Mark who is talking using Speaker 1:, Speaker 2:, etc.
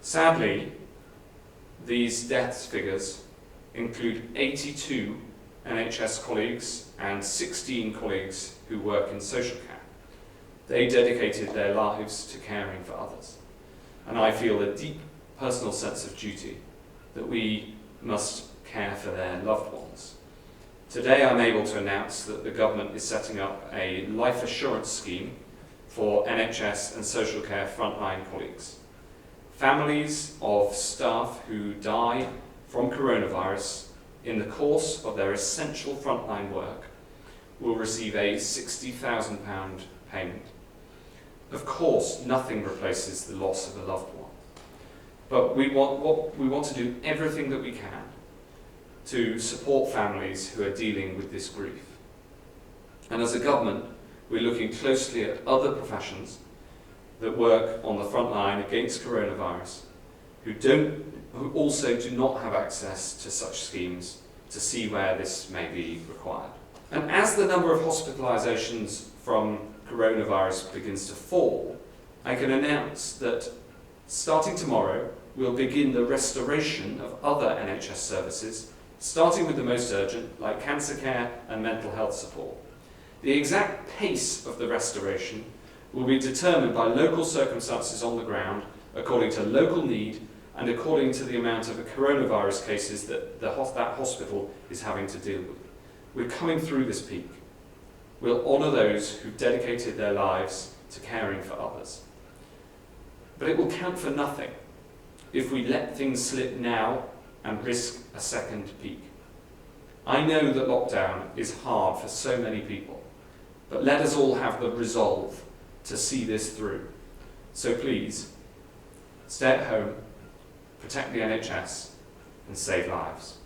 Speaker 1: Sadly, these deaths figures include 82 NHS colleagues and 16 colleagues who work in social care. They dedicated their lives to caring for others. And I feel a deep personal sense of duty that we must care for their loved ones. Today I'm able to announce that the government is setting up a life assurance scheme for NHS and social care frontline colleagues. Families of staff who die from coronavirus in the course of their essential frontline work will receive a £60,000 payment. Of course, nothing replaces the loss of a loved one, but we want to do everything that we can to support families who are dealing with this grief. And as a government, we're looking closely at other professions that work on the front line against coronavirus, who also do not have access to such schemes, to see where this may be required. And as the number of hospitalisations from coronavirus begins to fall, I can announce that starting tomorrow, we'll begin the restoration of other NHS services, starting with the most urgent, like cancer care and mental health support. The exact pace of the restoration will be determined by local circumstances on the ground, according to local need and according to the amount of coronavirus cases that that hospital is having to deal with. We're coming through this peak. We'll honour those who've dedicated their lives to caring for others. But it will count for nothing if we let things slip now and risk a second peak. I know that lockdown is hard for so many people, but let us all have the resolve to see this through. So please, stay at home, protect the NHS, and save lives.